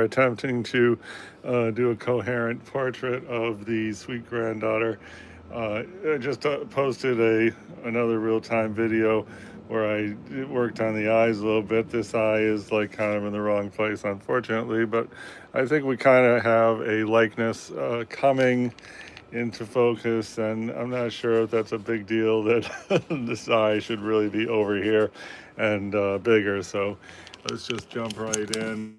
attempting to do a coherent portrait of the sweet granddaughter. I just posted another real-time video where I worked on the eyes a little bit. This eye is like kind of in the wrong place, unfortunately, but I think we kind of have a likeness coming into focus, and I'm not sure if that's a big deal that this eye should really be over here and bigger. So let's just jump right in.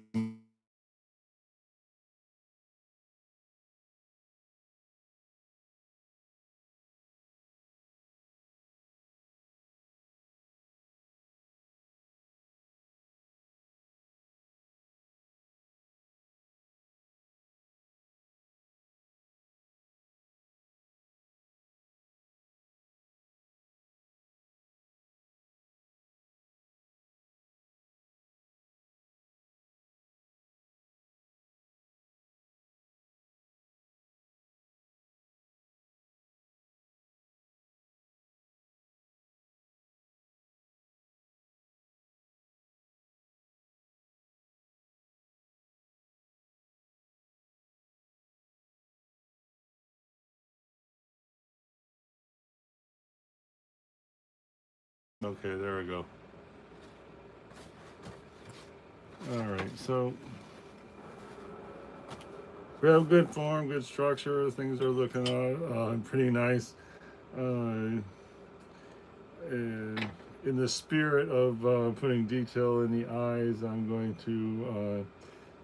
Okay, there we go. All right, so we have good form, good structure. Things are looking pretty nice. Uh, and in the spirit of putting detail in the eyes, I'm going to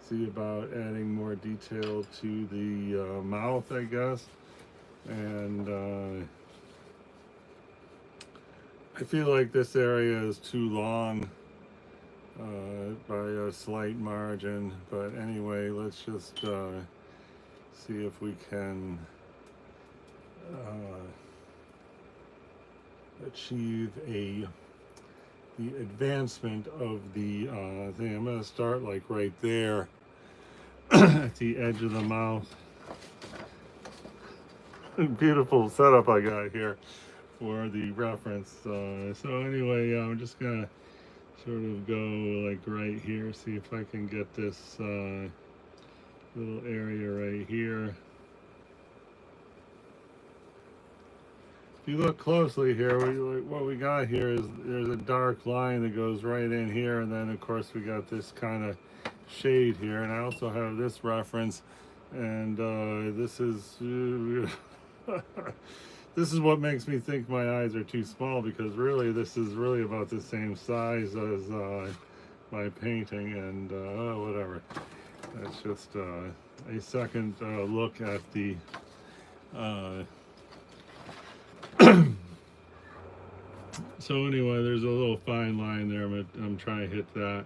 see about adding more detail to the mouth, I guess. And I feel like this area is too long by a slight margin. But anyway, let's just see if we can achieve the advancement of the thing. I'm going to start like right there at the edge of the mouth. Beautiful setup I got here for the reference. So anyway, I'm just gonna sort of go like right here, see if I can get this little area right here. If you look closely here, what we got here is there's a dark line that goes right in here, and then of course we got this kind of shade here, and I also have this reference, and this is this is what makes me think my eyes are too small, because really this is really about the same size as my painting, and whatever. That's just a second look at the so anyway, there's a little fine line there, but I'm trying to hit that.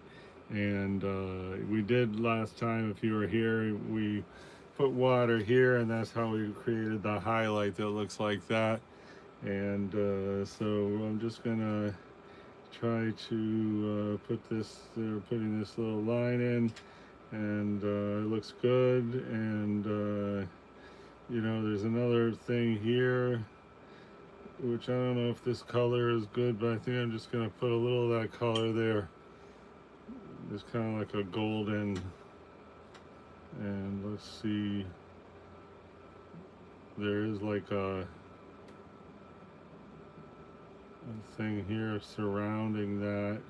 And we did last time, if you were here, we put water here, and that's how we created the highlight that looks like that. And so I'm just gonna try to putting this little line in, and it looks good. And you know, there's another thing here, which I don't know if this color is good, but I think I'm just gonna put a little of that color there. It's kind of like a golden, and let's see, there is like a thing here surrounding that,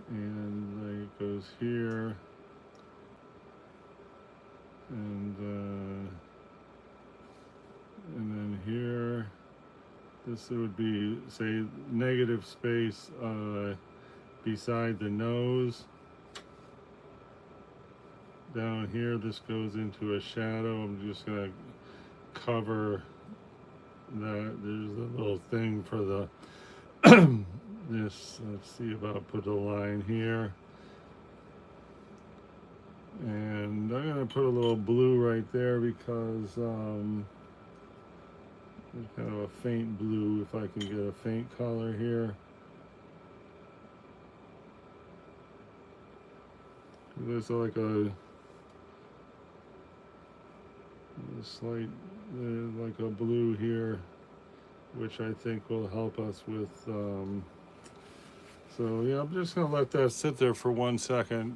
and like it goes here, and then here. This would be, say, negative space beside the nose. Down here, this goes into a shadow. I'm just gonna cover that. There's a little thing for the this. Let's see about put a line here, and I'm gonna put a little blue right there because there's kind of a faint blue. If I can get a faint color here. There's like a slight, like a blue here, which I think will help us with. So yeah, I'm just gonna let that sit there for 1 second.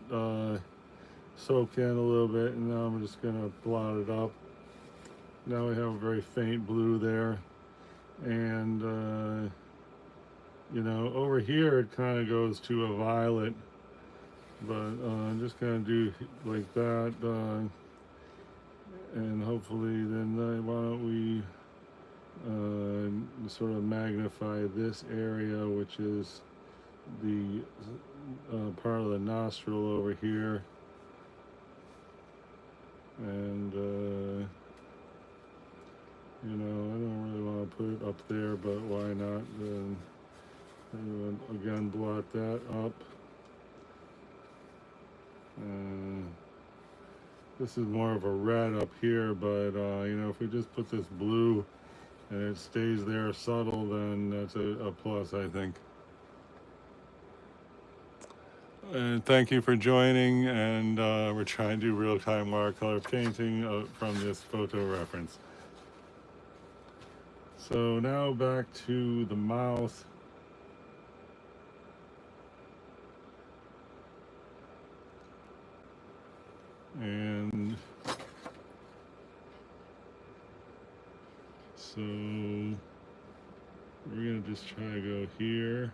soak in a little bit, and now I'm just gonna blot it up. Now we have a very faint blue there, and you know, over here it kind of goes to a violet, but I'm just gonna do like that, and hopefully then why don't we sort of magnify this area, which is the part of the nostril over here, and you know, I don't really want to put it up there, but why not? Then again, blot that up. This is more of a red up here, but you know, if we just put this blue and it stays there subtle, then that's a plus, I think. And thank you for joining, and we're trying to do real-time watercolor painting from this photo reference. So now back to the mouth. And so we're gonna just try to go here.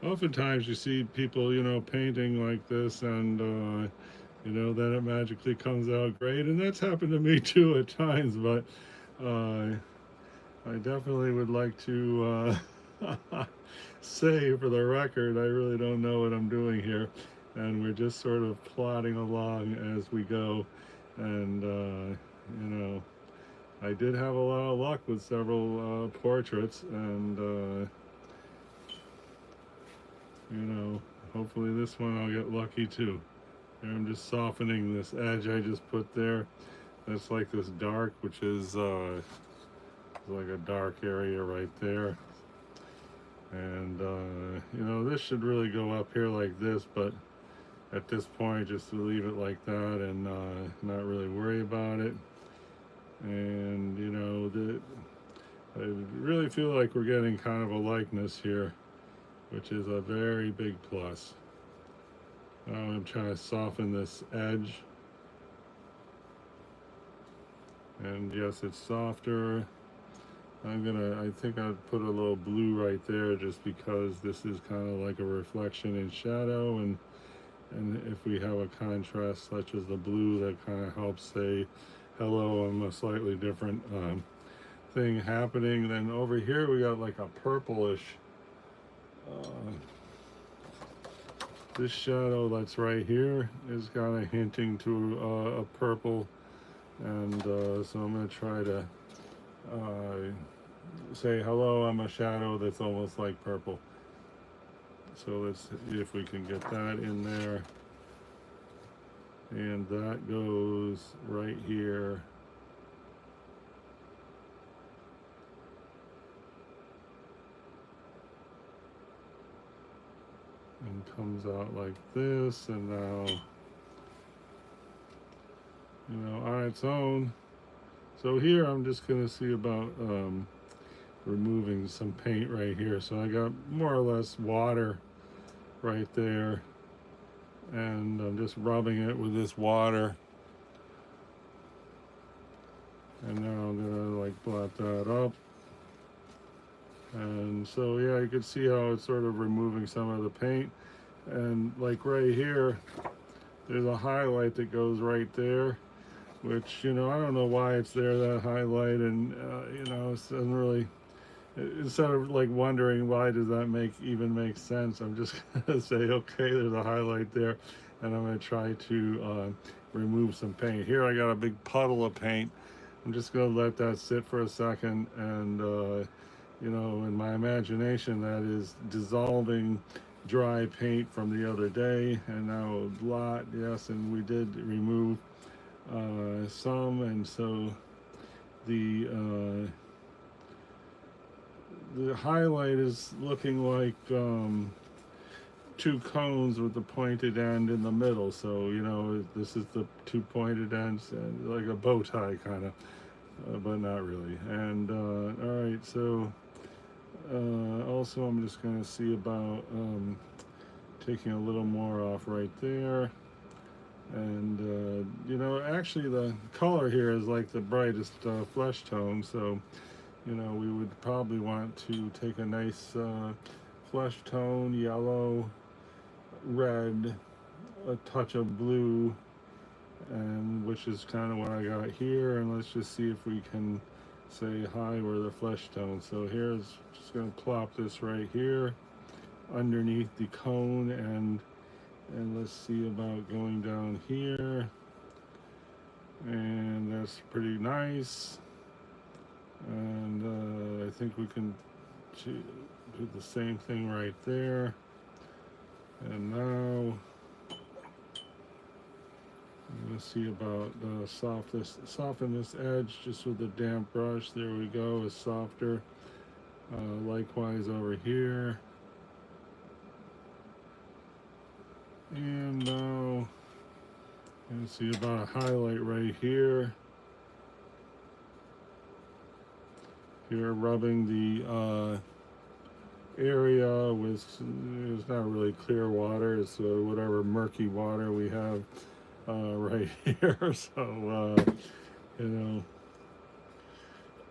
Oftentimes you see people, you know, painting like this, and you know, then it magically comes out great, and that's happened to me too at times, but I definitely would like to say for the record, I really don't know what I'm doing here, and we're just sort of plodding along as we go. And you know, I did have a lot of luck with several portraits, and you know, hopefully this one I'll get lucky too. And I'm just softening this edge I just put there. That's like this dark, which is like a dark area right there. And you know, this should really go up here like this, but at this point just to leave it like that, and not really worry about it. And you know, I really feel like we're getting kind of a likeness here, which is a very big plus. Now I'm trying to soften this edge, and yes, it's softer. I think I'd put a little blue right there, just because this is kind of like a reflection in shadow, and if we have a contrast such as the blue, that kind of helps say hello on a slightly different thing happening. Then over here we got like a purplish, this shadow that's right here is kind of hinting to a purple, and so I'm going to try to say hello, I'm a shadow that's almost like purple. So let's see if we can get that in there, and that goes right here. And comes out like this, and now, you know, on its own. So here I'm just going to see about removing some paint right here. So I got more or less water right there, and I'm just rubbing it with this water, and now I'm gonna like blot that up. And so yeah, you can see how it's sort of removing some of the paint, and like right here there's a highlight that goes right there, which, you know, I don't know why it's there, that highlight, and you know, it doesn't really, instead of like wondering why does that even make sense, I'm just gonna say, okay, there's a highlight there, and I'm gonna try to remove some paint. Here I got a big puddle of paint. I'm just gonna let that sit for a second, and you know, in my imagination, that is dissolving dry paint from the other day. And now a blot, yes, and we did remove some, and so the highlight is looking like two cones with the pointed end in the middle. So, you know, this is the two pointed ends, and like a bow tie kind of. but not really. And all right, so also I'm just going to see about taking a little more off right there. And you know, actually the color here is like the brightest flesh tone, so you know, we would probably want to take a nice flesh tone, yellow, red, a touch of blue, and which is kind of what I got here. And let's just see if we can say hi where the flesh tone. So here's just going to plop this right here underneath the cone, and let's see about going down here, and that's pretty nice. And I think we can do the same thing right there. And now I'm going to see about soften this edge just with a damp brush. There we go, it's softer. Likewise over here. And now I'm going to see about a highlight right here. Here, rubbing the area with, it's not really clear water, it's whatever murky water we have right here. So you know,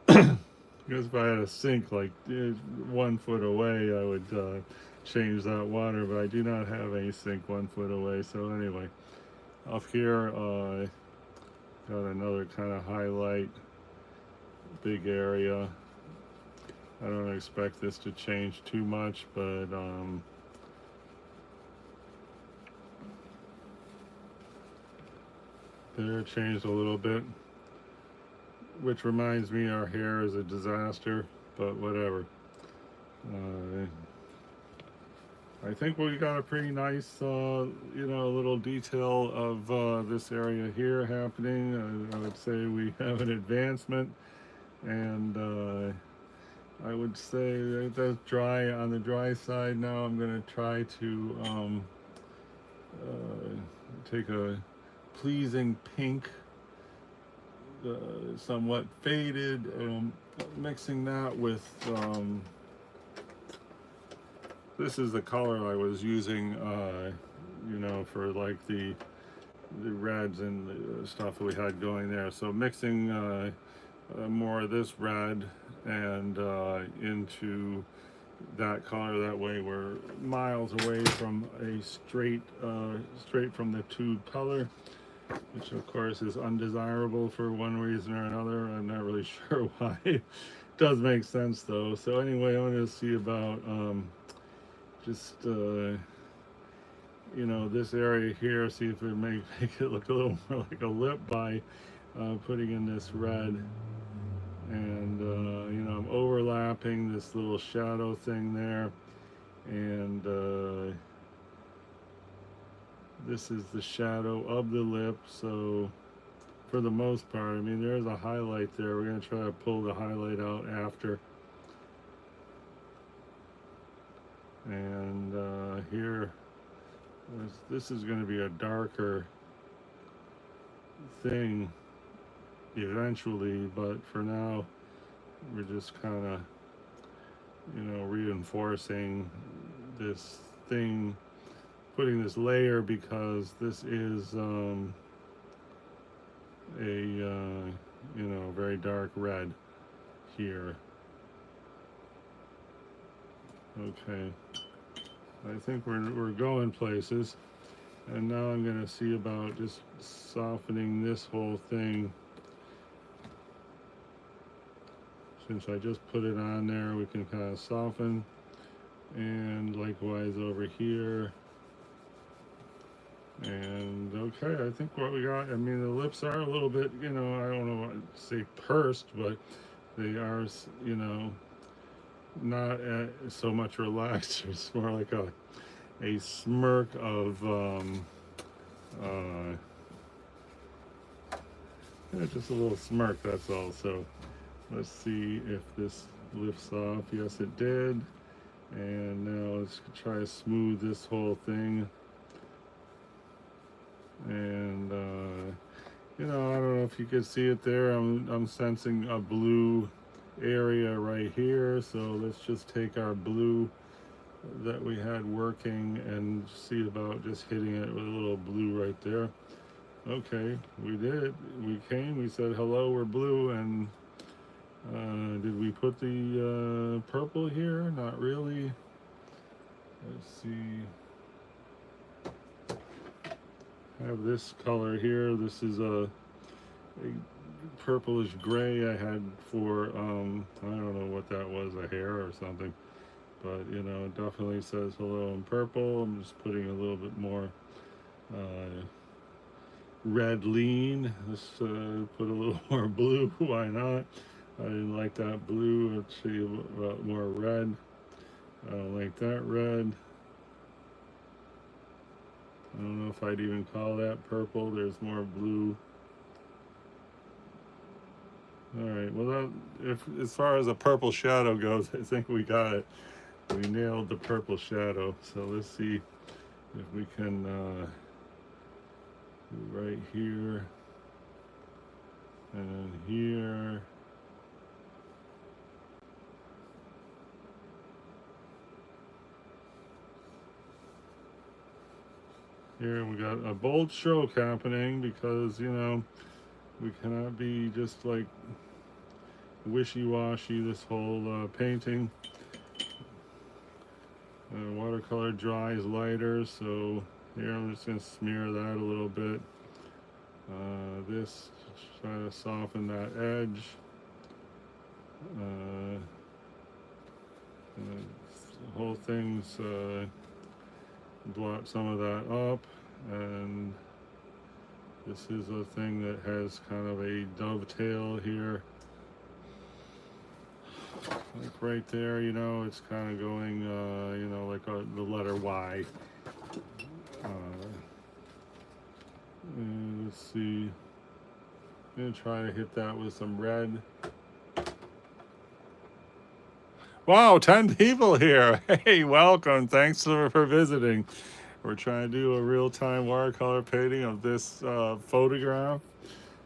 because if I had a sink like 1 foot away, I would change that water, but I do not have a sink 1 foot away. So anyway, up here got another kind of highlight, big area. I don't expect this to change too much, but there, changed a little bit, which reminds me our hair is a disaster, but whatever. I think we got a pretty nice, you know, little detail of this area here happening. I would say we have an advancement, and I would say that that's dry on the dry side. Now I'm going to try to take a pleasing pink, somewhat faded, mixing that with this is the color I was using, you know, for like the reds and the stuff we had going there. So mixing more of this red and into that color. That way we're miles away from a straight from the tube color, which of course is undesirable for one reason or another. I'm not really sure why. It does make sense though. So anyway, I want to see about just you know, this area here, see if it may make it look a little more like a lip by putting in this red. And you know, I'm overlapping this little shadow thing there, and this is the shadow of the lip. So for the most part, I mean, there's a highlight there. We're going to try to pull the highlight out after. And here, this is going to be a darker thing eventually, but for now we're just kind of, you know, reinforcing this thing, putting this layer, because this is a you know, very dark red here. Okay, I think we're going places. And now I'm going to see about just softening this whole thing. Since I just put it on there, we can kind of soften. And likewise over here. And okay, I think what we got, I mean, the lips are a little bit, you know, I don't know what to say pursed, but they are, you know, not so much relaxed. It's more like a smirk of yeah, just a little smirk, that's all. So let's see if this lifts off. Yes, it did. And now let's try to smooth this whole thing. And you know, I don't know if you could see it there. I'm sensing a blue area right here. So let's just take our blue that we had working and see about just hitting it with a little blue right there. Okay, we did it. We came, we said hello, we're blue, and did we put the purple here? Not really. Let's see. I have this color here. This is a purplish gray I had for, I don't know what that was, a hair or something. But, you know, it definitely says hello in purple. I'm just putting a little bit more red lean. Let's put a little more blue. Why not? I didn't like that blue. Let's see about more red. I don't like that red. I don't know if I'd even call that purple. There's more blue. All right. Well, that, if as far as a purple shadow goes, I think we got it. We nailed the purple shadow. So let's see if we can do right here and here. Here we got a bold stroke happening because, you know, we cannot be just like wishy-washy this whole painting. Watercolor dries lighter, so here I'm just going to smear that a little bit. This, try to soften that edge. The whole thing's blot some of that up, and this is a thing that has kind of a dovetail here, like right there, you know, it's kind of going, you know, like the letter Y. And let's see, I'm gonna try to hit that with some red. Wow, 10 people here. Hey, welcome. Thanks for visiting. We're trying to do a real-time watercolor painting of this photograph.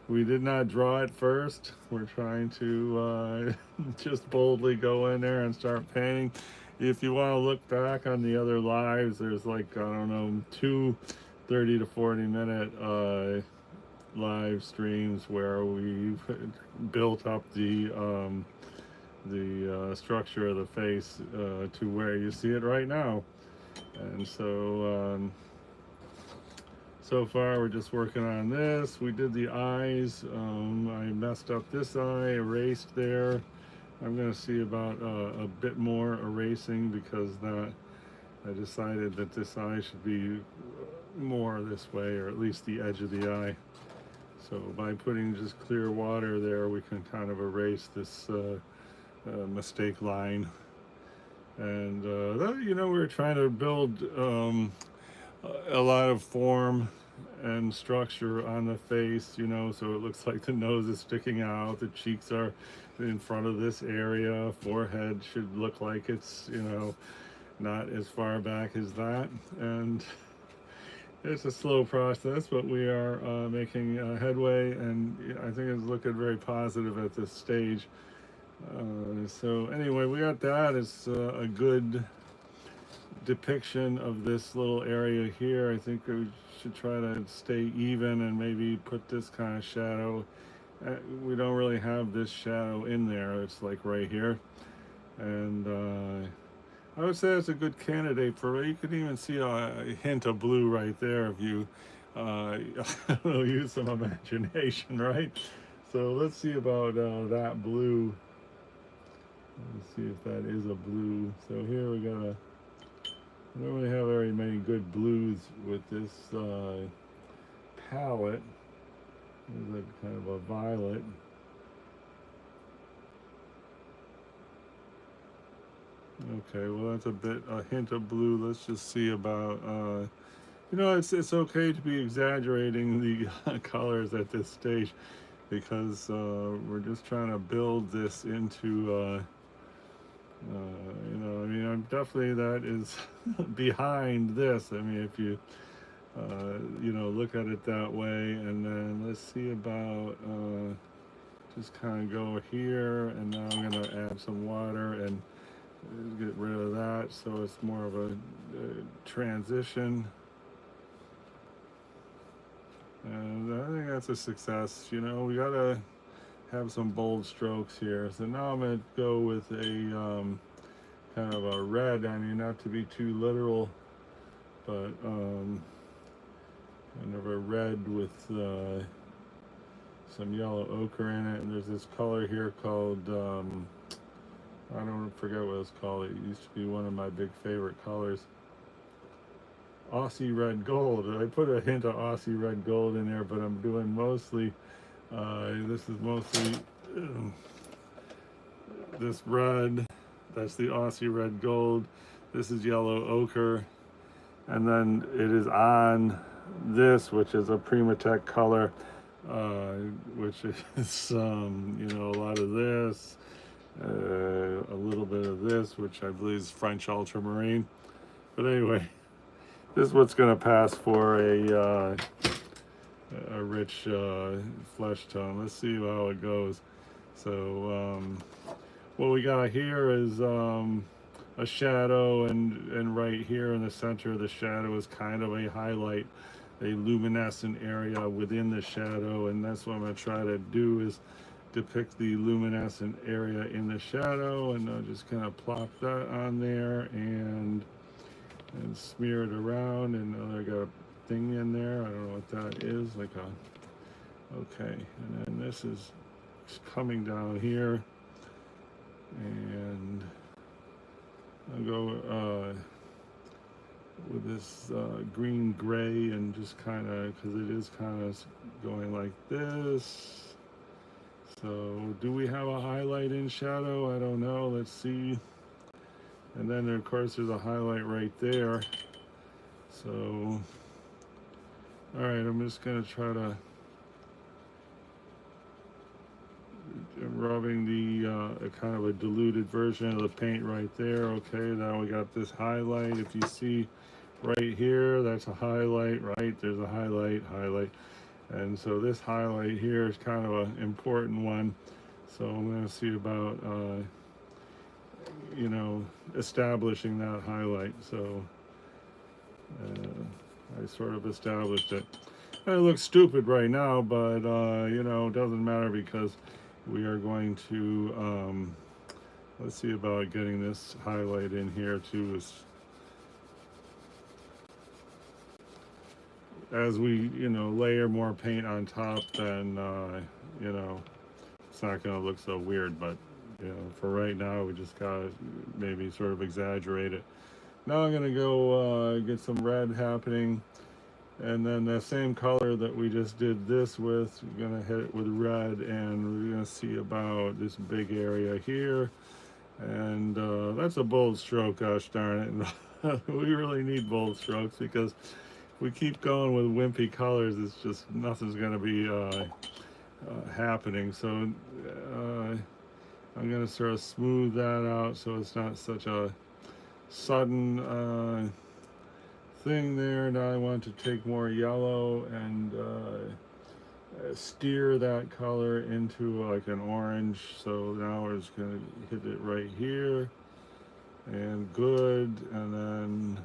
We did not draw it first. We're trying to just boldly go in there and start painting. If you want to look back on the other lives, there's like, I don't know, 2 30 to 40 minute live streams where we've built up the structure of the face to where you see it right now. And so so far we're just working on this. We did the eyes. I messed up this eye, erased there. I'm going to see about a bit more erasing because I decided that this eye should be more this way, or at least the edge of the eye. So by putting just clear water there, we can kind of erase this mistake line. And you know, we're trying to build a lot of form and structure on the face, you know, so it looks like the nose is sticking out, the cheeks are in front of this area, forehead should look like it's, you know, not as far back as that. And it's a slow process, but we are making headway, and I think it's looking very positive at this stage. So anyway, we got that as a good depiction of this little area here. I think we should try to stay even and maybe put this kind of shadow. We don't really have this shadow in there. It's like right here. And I would say it's a good candidate for, you could even see a hint of blue right there if you use some imagination, right? So let's see about that blue. Let's see if that is a blue. So here we got I don't really have very many good blues with this palette. There's a kind of a violet. Okay, well that's a hint of blue. Let's just see about, you know, it's okay to be exaggerating the colors at this stage because we're just trying to build this into, you know, I mean, I'm definitely that is behind this. I mean, if you you know, look at it that way. And then let's see about just kind of go here, and now I'm going to add some water and get rid of that, so it's more of a transition. And I think that's a success. You know, we gotta have some bold strokes here. So now I'm gonna go with a kind of a red. I mean, not to be too literal, but kind of a red with some yellow ochre in it. And there's this color here called I don't forget what it's called. It used to be one of my big favorite colors. Aussie red gold. I put a hint of Aussie red gold in there, but I'm doing mostly, this is mostly this red. That's the Aussie red gold. This is yellow ochre. And then it is on this, which is a Primatech color, which is, you know, a lot of this, a little bit of this, which I believe is French ultramarine. But anyway, this is what's going to pass for a rich flesh tone. Let's see how it goes. So what we got here is a shadow, and right here in the center of the shadow is kind of a highlight, a luminescent area within the shadow, and that's what I'm going to try to do, is depict the luminescent area in the shadow, and I'll just kind of plop that on there and smear it around. And I got a thing in there, I don't know what that is, like a, okay, and then this is coming down here, and I'll go with this green gray, and just kind of, because it is kind of going like this. So do we have a highlight in shadow? I don't know, let's see. And then of course there's a highlight right there. So all right, I'm just gonna try to rubbing the kind of a diluted version of the paint right there. Okay, now we got this highlight. If you see right here, that's a highlight, right? There's a highlight. And so this highlight here is kind of an important one. So I'm going to see about, you know, establishing that highlight. So I sort of established it. It looks stupid right now, but, you know, it doesn't matter, because we are going to, let's see about getting this highlight in here too. As we, you know, layer more paint on top, then, you know, it's not going to look so weird. But, you know, for right now, we just got to maybe sort of exaggerate it. Now I'm going to go get some red happening. And then the same color that we just did this with, we're going to hit it with red, and we're going to see about this big area here. And that's a bold stroke, gosh darn it. We really need bold strokes, because if we keep going with wimpy colors, it's just nothing's going to be happening. So I'm going to sort of smooth that out so it's not such a sudden thing there. Now I want to take more yellow and steer that color into like an orange. So now we're just going to hit it right here, and good. And then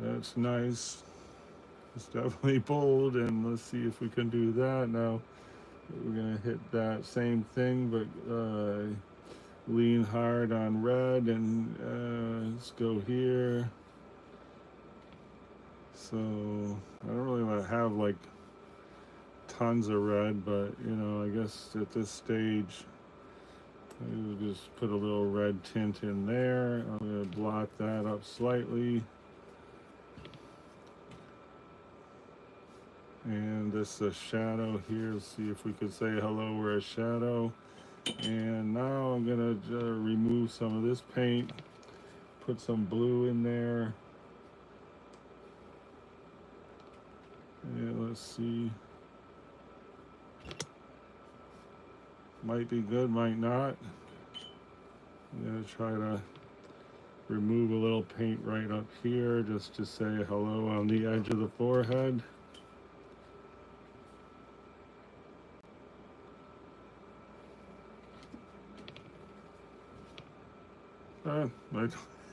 that's nice. It's definitely bold, and let's see if we can do that. Now we're going to hit that same thing, but lean hard on red, and let's go here. So I don't really want to have like tons of red, but you know, I guess at this stage I'll just put a little red tint in there. I'm going to blot that up slightly. And this shadow here, see if we could say hello, we're a shadow. And now I'm going to remove some of this paint, put some blue in there. And let's see. Might be good, might not. I'm going to try to remove a little paint right up here just to say hello on the edge of the forehead.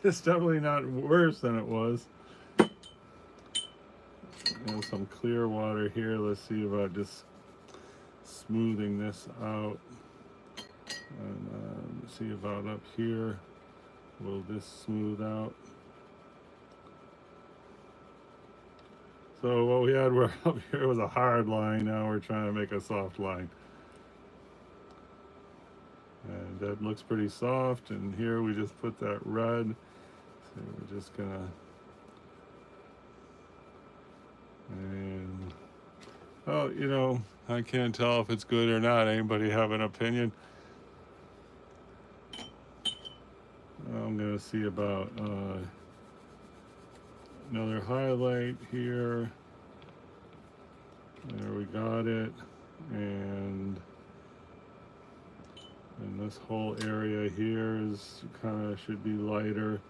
It's definitely not worse than it was. Some clear water here. Let's see about just smoothing this out. And see about up here. Will this smooth out? So what we had were up here was a hard line. Now we're trying to make a soft line. And that looks pretty soft. And here we just put that red. So we're just gonna, and oh, you know, I can't tell if it's good or not. Anybody have an opinion? I'm gonna see about another highlight here. There, we got it. And this whole area here is kind of should be lighter.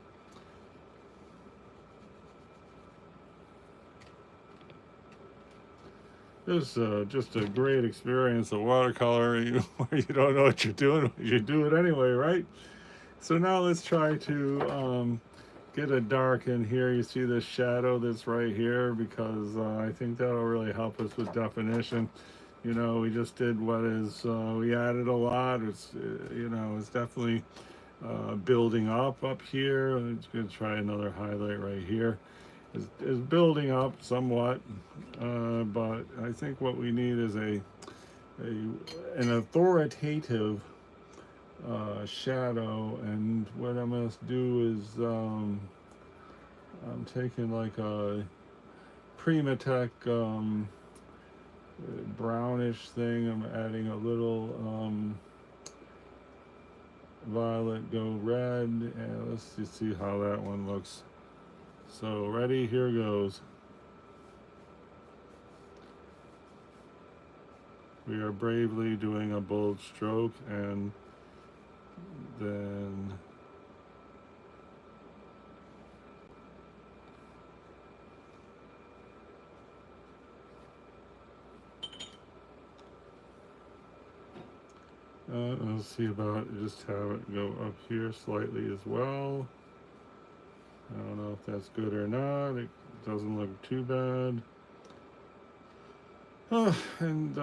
This is just a great experience of watercolor, where you don't know what you're doing, but you do it anyway, right? So now let's try to get a dark in here. You see this shadow that's right here, because I think that'll really help us with definition. You know, we just did what is, we added a lot. It's, you know, it's definitely building up here. It's going to try another highlight right here. Is building up somewhat, but I think what we need is an authoritative shadow. And what I'm going to do is I'm taking like a Primatech brownish thing. I'm adding a little violet go red, and let's just see how that one looks. So ready, here goes. We are bravely doing a bold stroke, and then let's see about just have it go up here slightly as well. I don't know if that's good or not. It doesn't look too bad. And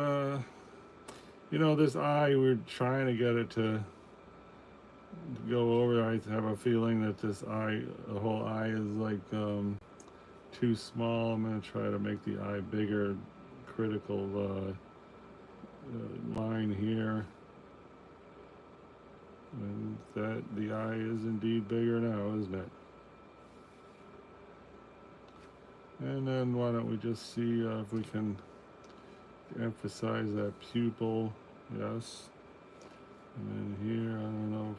you know, this eye, we're trying to get it to go over. I have a feeling that this eye, the whole eye, is like too small. I'm going to try to make the eye bigger. Critical line here. And that the eye is indeed bigger now, isn't it? And then why don't we just see if we can emphasize that pupil. Yes. And then here, I don't know if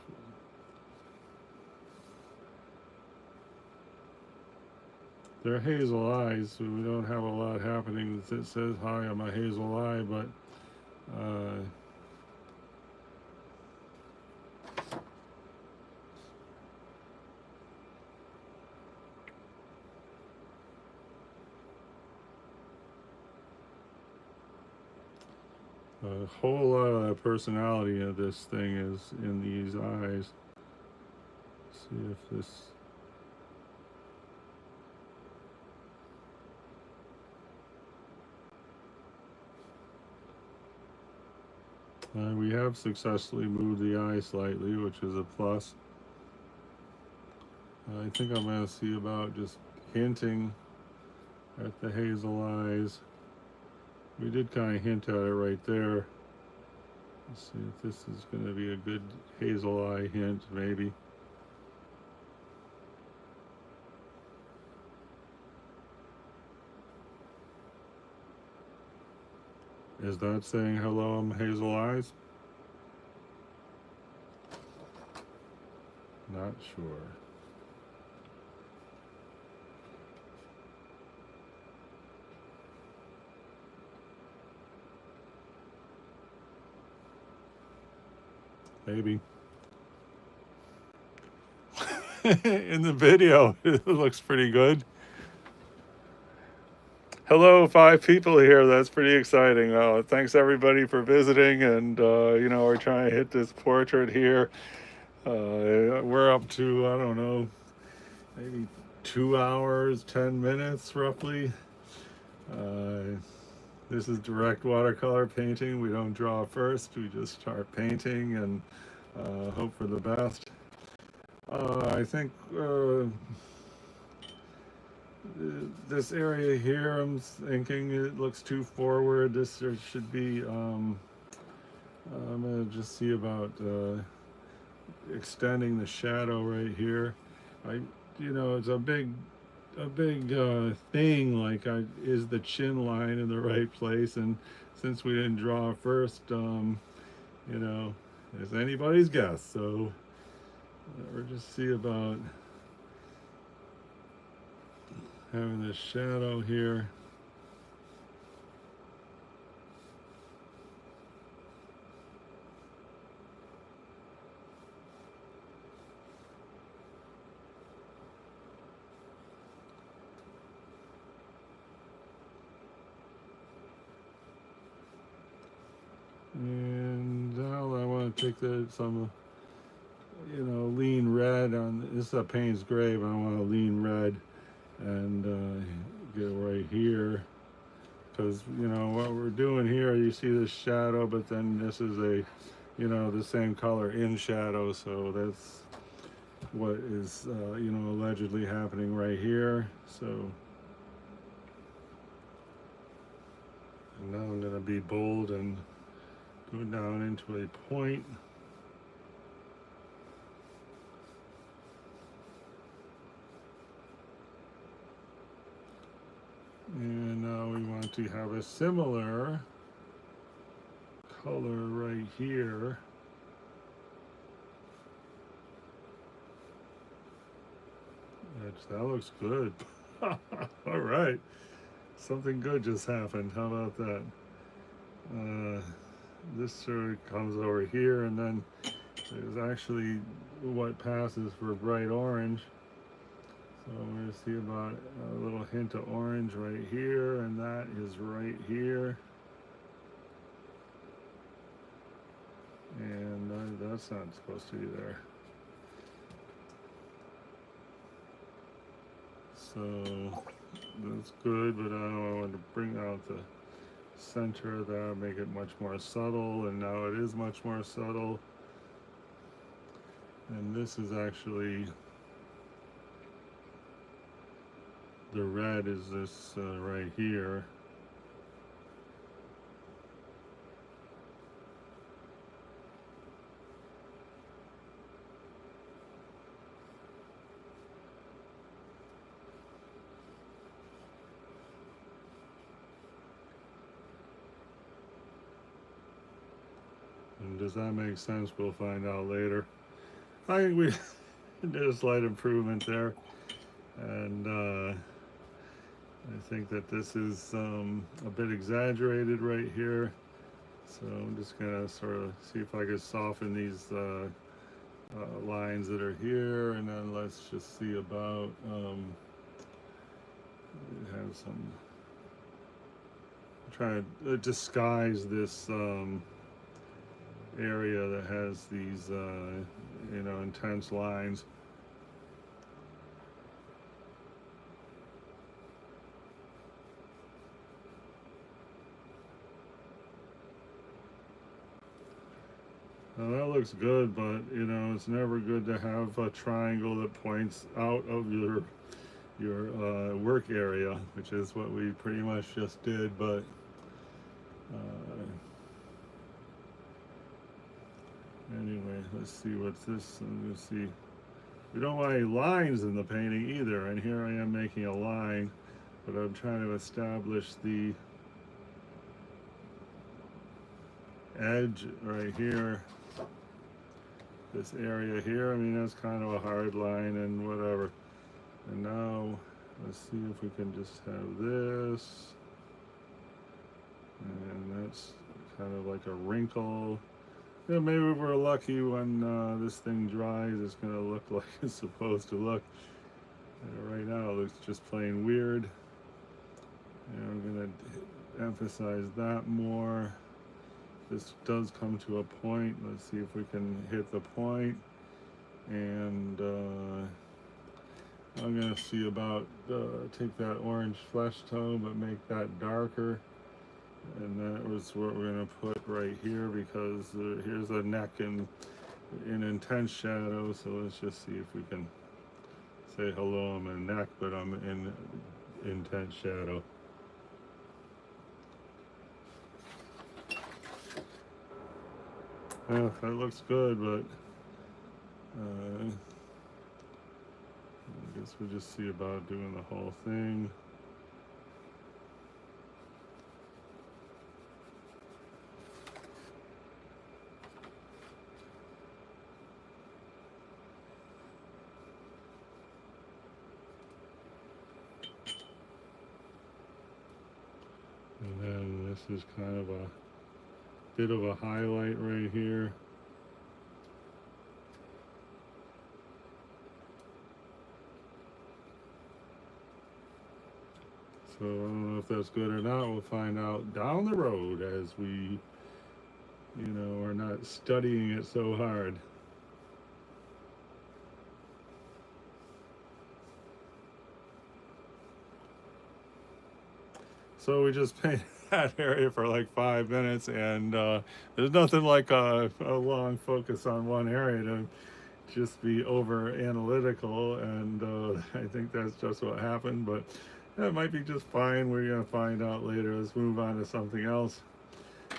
they're hazel eyes, so we don't have a lot happening. It says hi, I'm a hazel eye, but a whole lot of the personality of this thing is in these eyes. Let's see if this. We have successfully moved the eye slightly, which is a plus. I think I'm going to see about just hinting at the hazel eyes. We did kind of hint at it right there. Let's see if this is going to be a good hazel eye hint, maybe. Is that saying hello, I'm hazel eyes? Not sure. Maybe. in the video, it looks pretty good. Hello, 5 people here. That's pretty exciting. Thanks everybody for visiting, and we're trying to hit this portrait here. We're up to, I don't know, maybe 2 hours, 10 minutes roughly. This is direct watercolor painting. We don't draw first, we just start painting and hope for the best. I think this area here, I'm thinking it looks too forward. This should be, I'm gonna just see about extending the shadow right here. It's a big thing, like is the chin line in the right place? And since we didn't draw first, it's anybody's guess. So we'll just see about having this shadow here. And now I want to take some lean red on this. Is a Payne's Gray, but I want a lean red and get it right here, because what we're doing here, you see this shadow, but then this is the same color in shadow, so that's what is allegedly happening right here. So now I'm going to be bold and go down into a point. And now we want to have a similar color right here. That looks good. All right. Something good just happened. How about that? This sort of comes over here, and then there's actually what passes for bright orange. So I'm going to see about a little hint of orange right here, and that is right here. And that's not supposed to be there. So that's good, but I want to bring out the center of that, make it much more subtle, and now it is much more subtle. And this is actually, the red is this right here. And does that make sense? We'll find out later. I think we did a slight improvement there, and I think that this is a bit exaggerated right here. So I'm just gonna sort of see if I can soften these lines that are here, and then let's just see about have some, try to disguise this area that has these intense lines. Now that looks good, but it's never good to have a triangle that points out of your work area, which is what we pretty much just did. But anyway, let's see what's this. Let's see. We don't want any lines in the painting either, and here I am making a line, but I'm trying to establish the edge right here. This area here, I mean, that's kind of a hard line and whatever. And now let's see if we can just have this, and that's kind of like a wrinkle, Yeah, maybe we're lucky when this thing dries, it's gonna look like it's supposed to look. Right now, it looks just plain weird. And I'm gonna emphasize that more. This does come to a point. Let's see if we can hit the point. And I'm gonna see about take that orange flesh tone, but make that darker. And that was what we're gonna put right here because here's a neck in intense shadow. So let's just see if we can say hello. I'm in neck, but I'm in intense shadow. Yeah, that looks good, but I guess we'll just see about doing the whole thing. And then this is kind of a bit of a highlight right here. So I don't know if that's good or not. We'll find out down the road as we, are not studying it so hard. So we just painted that area for like 5 minutes, and there's nothing like a long focus on one area to just be over analytical, and I think that's just what happened, but that might be just fine. We're going to find out later. Let's move on to something else.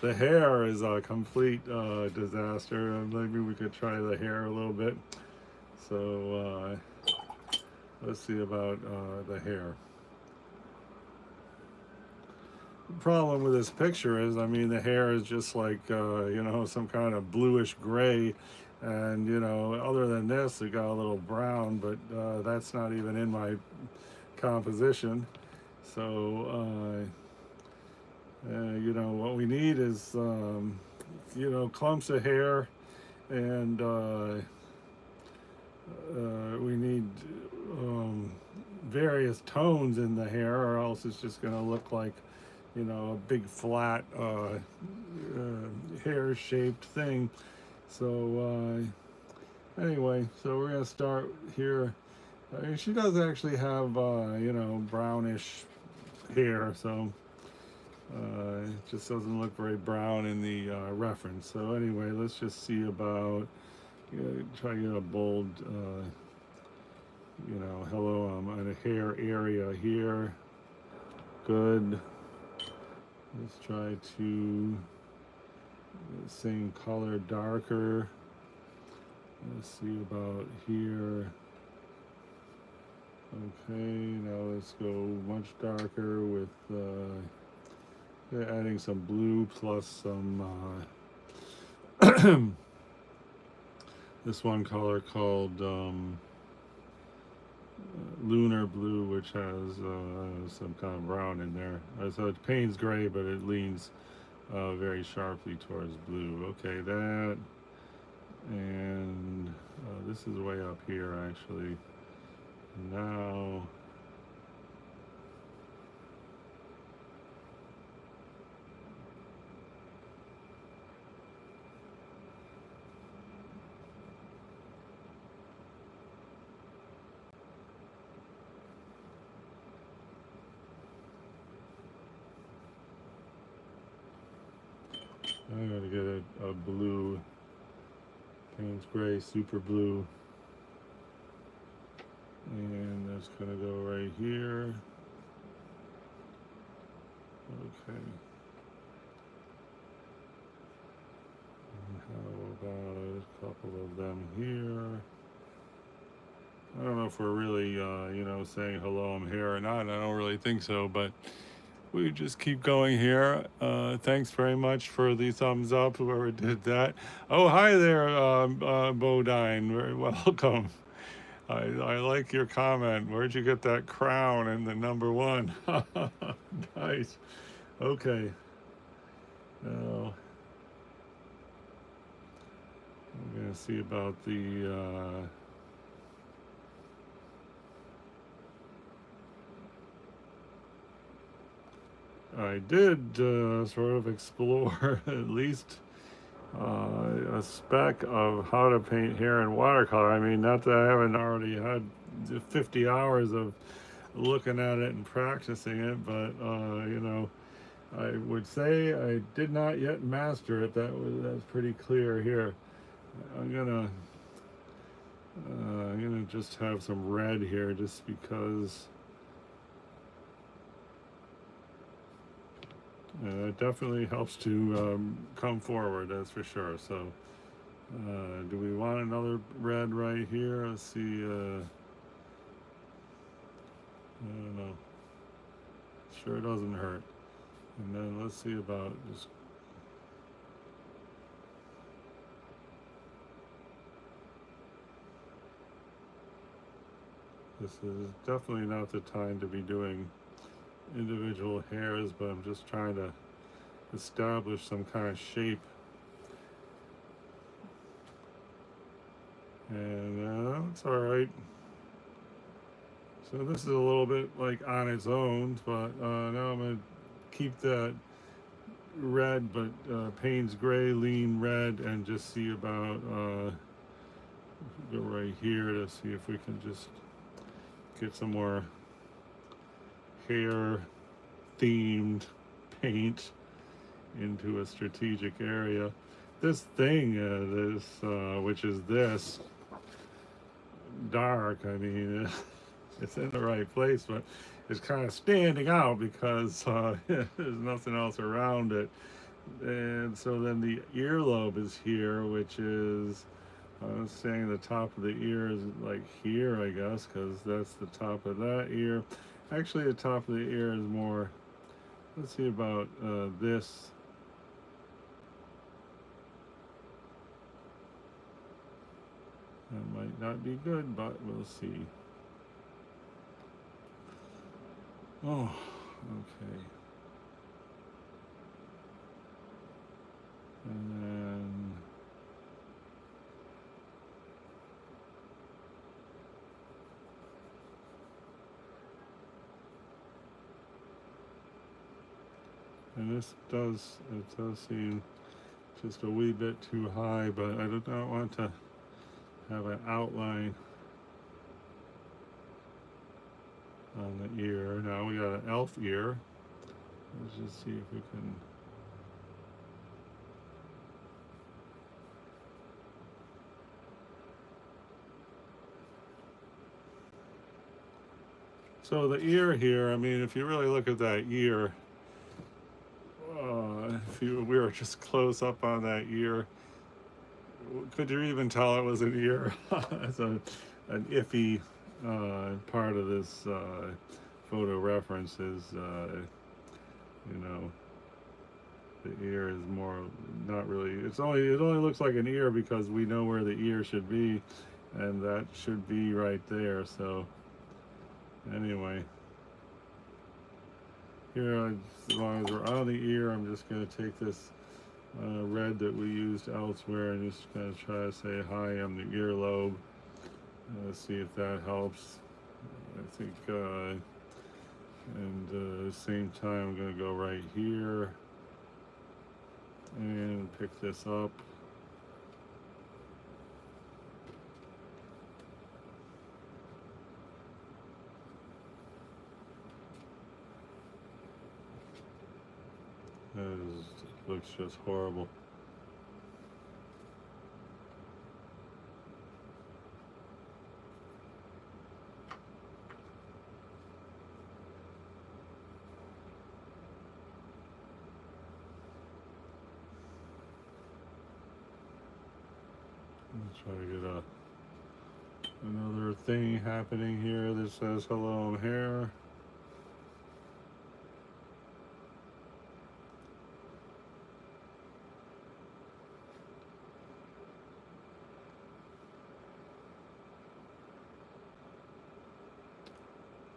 The hair is a complete disaster. Maybe we could try the hair a little bit. So let's see about the hair. The problem with this picture is, I mean, the hair is just like, some kind of bluish gray. And, other than this, it got a little brown, but that's not even in my composition. So, what we need is, clumps of hair, and we need various tones in the hair, or else it's just going to look like, a big flat hair-shaped thing. So anyway, so we're going to start here. She does actually have, brownish hair, so it just doesn't look very brown in the reference. So anyway, let's just see about, try to get a bold, hello, I'm on a hair area here. Good. Let's try to same color darker. Let's see about here. Okay, now let's go much darker with adding some blue plus some this one color called lunar blue, which has some kind of brown in there. So it paints gray, but it leans very sharply towards blue. Okay, that, and this is way up here actually. Now I gotta get a blue, Payne's gray, super blue, and that's gonna go right here. Okay. And how about a couple of them here? I don't know if we're really, saying hello, I'm here or not. I don't really think so, but we just keep going here. Thanks very much for the thumbs up, whoever did that. Oh, hi there, Bodine. Very welcome. I like your comment. Where'd you get that crown and the number one? Nice. Okay. Now, We're gonna see about the I did sort of explore at least a speck of how to paint hair in watercolor. I mean, not that I haven't already had 50 hours of looking at it and practicing it, but you know, I would say I did not yet master it. That's pretty clear here. I'm gonna just have some red here, just because it definitely helps to come forward. That's for sure. So, do we want another red right here? Let's see. I don't know. Sure doesn't hurt. And then let's see about just. This is definitely not the time to be doing individual hairs, but I'm just trying to establish some kind of shape. And it's all right. So this is a little bit like on its own, but now I'm gonna keep that red, but Payne's Gray, lean red, and just see about go right here to see if we can just get some more hair themed paint into a strategic area. This thing, which is this dark, I mean, it's in the right place, but it's kind of standing out because there's nothing else around it. And so then the earlobe is here, which is, I was saying the top of the ear is like here, I guess, because that's the top of that ear. Actually, the top of the ear is more, let's see about this. That might not be good, but we'll see. Oh, okay. And then this does, it does seem just a wee bit too high, but I do not want to have an outline on the ear. Now we got an elf ear. Let's just see if we can. So the ear here, I mean, if you really look at that ear, if we were just close up on that ear, could you even tell it was an ear? It's an iffy part of this photo reference is, you know, the ear is more not really. It only looks like an ear because we know where the ear should be, and that should be right there. So anyway, here, as long as we're on the ear, I'm just going to take this red that we used elsewhere and just kind of try to say hi on the earlobe. Let's see if that helps. I think, and at the same time, I'm going to go right here and pick this up. It looks just horrible. Let's try to get another thing happening here that says hello, I'm here.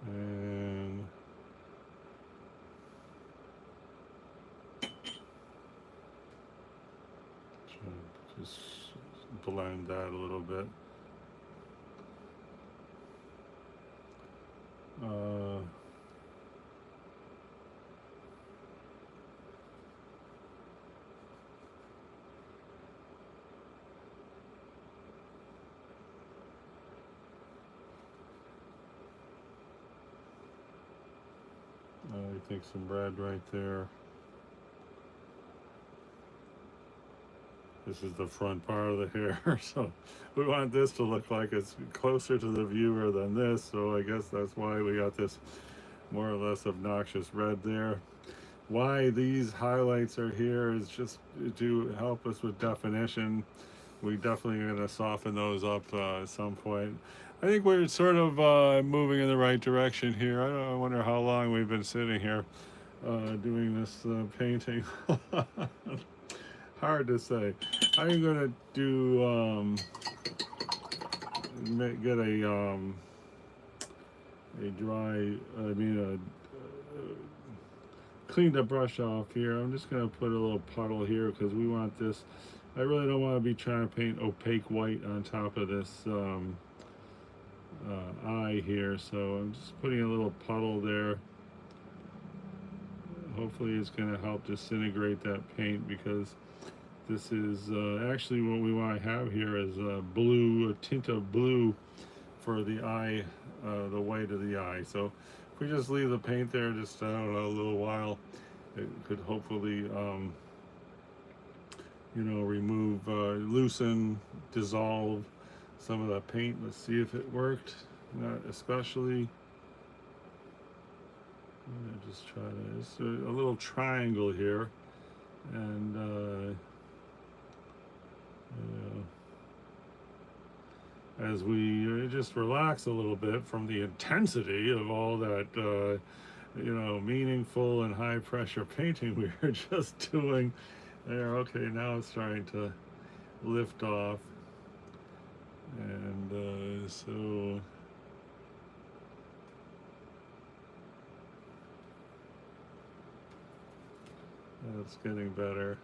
And just blend that a little bit. I think some red right there. This is the front part of the hair, so we want this to look like it's closer to the viewer than this, so I guess that's why we got this more or less obnoxious red there. Why these highlights are here is just to help us with definition. We definitely are going to soften those up at some point. I think we're sort of moving in the right direction here. I wonder how long we've been sitting here doing this painting. Hard to say. I'm going to do get a dry, cleaned up brush off here. I'm just going to put a little puddle here because we want this. I really don't want to be trying to paint opaque white on top of this eye here, so I'm just putting a little puddle there. Hopefully it's going to help disintegrate that paint, because this is actually what we want to have here is blue, a tint of blue for the eye, the white of the eye. So if we just leave the paint there just, I don't know, a little while, it could hopefully remove, loosen, dissolve some of the paint. Let's see if it worked. Not especially. I'm gonna just try to, it's a little triangle here, and as we just relax a little bit from the intensity of all that meaningful and high pressure painting we were just doing there. Okay, now it's starting to lift off, and so that's getting better.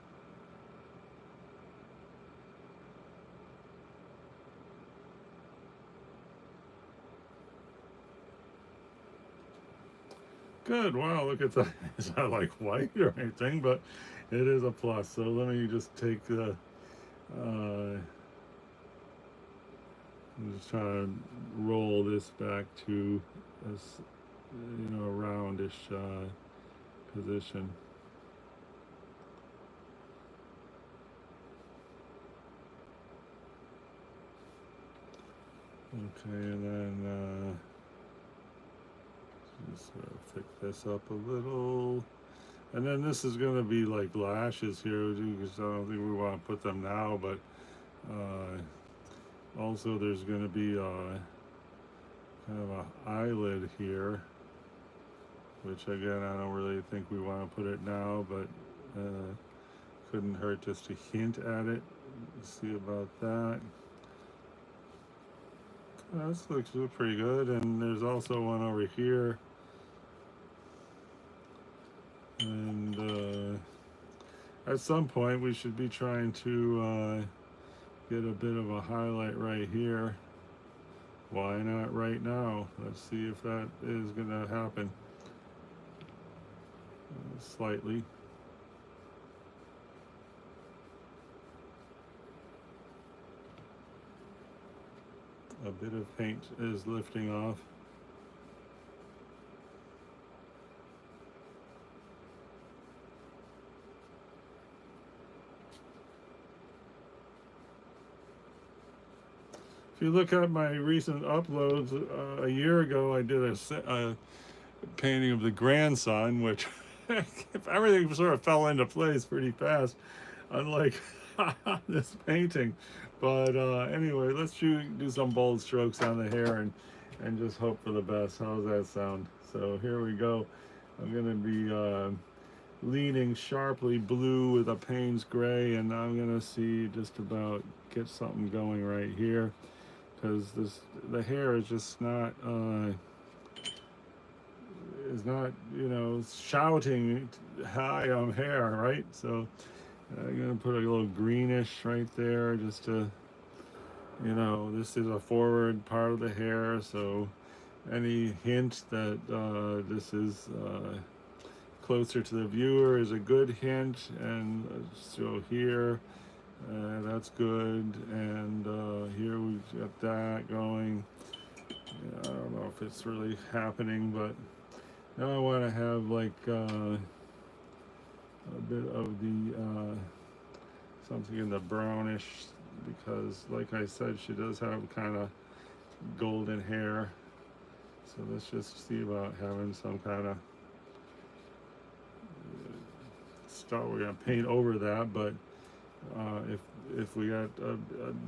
Good. Wow, look at that. It's not like white or anything, but it is a plus. So let me just take the I'm just trying to roll this back to a roundish position. Okay, and then just pick this up a little. And then this is going to be like lashes here, because I don't think we want to put them now, but also there's going to be kind of an eyelid here, which again, I don't really think we want to put it now, but couldn't hurt just to hint at it. Let's see about that. This looks pretty good, and there's also one over here. And at some point we should be trying to get a bit of a highlight right here. Why not right now? Let's see if that is going to happen. Slightly. A bit of paint is lifting off. If you look at my recent uploads, a year ago I did a painting of the grandson, which everything sort of fell into place pretty fast, unlike this painting. But anyway, let's do some bold strokes on the hair and just hope for the best. How's that sound? So here we go. I'm going to be leaning sharply blue with a Payne's gray, and I'm going to see just about get something going right here, because the hair is just not shouting, "Hi, I'm hair," right? So I'm gonna put a little greenish right there just to You know, this is a forward part of the hair, so any hint that this is closer to the viewer is a good hint. And so here, that's good. And here we've got that going. Yeah, I don't know if it's really happening, but now I want to have like a bit of the something in the brownish, because like I said, she does have kind of golden hair. So let's just see about having some kind of stuff. We're gonna paint over that, but if we got a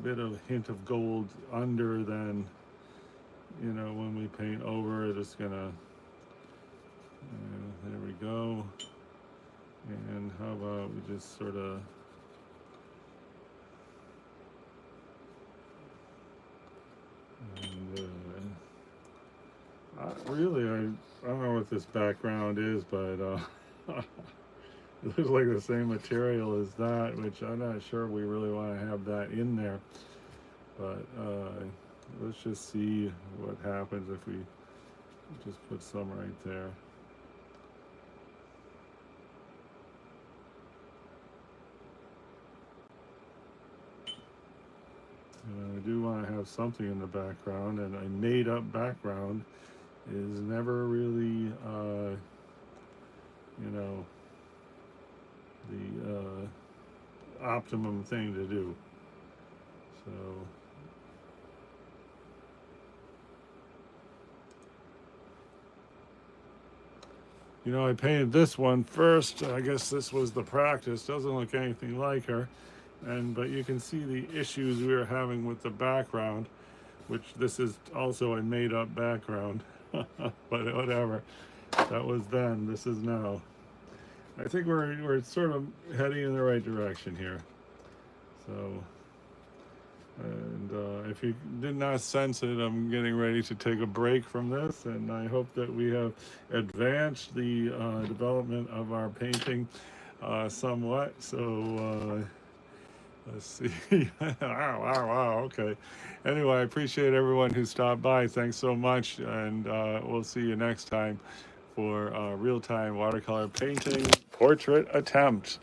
bit of hint of gold under, then you know, when we paint over it, it's gonna, there we go. And how about we just sort of and I don't know what this background is, but it looks like the same material as that, which I'm not sure we really want to have that in there. But let's just see what happens if we just put some right there. I do want to have something in the background, and a made-up background is never really, you know, the optimum thing to do. So, you know, I painted this one first. I guess this was the practice. Doesn't look anything like her. But you can see the issues we were having with the background, which this is also a made-up background. But whatever. That was then. This is now. I think we're sort of heading in the right direction here. So, and if you did not sense it, I'm getting ready to take a break from this, and I hope that we have advanced the development of our painting somewhat. So let's see. Wow. Okay. Anyway, I appreciate everyone who stopped by. Thanks so much, and we'll see you next time for real-time watercolor painting portrait attempt.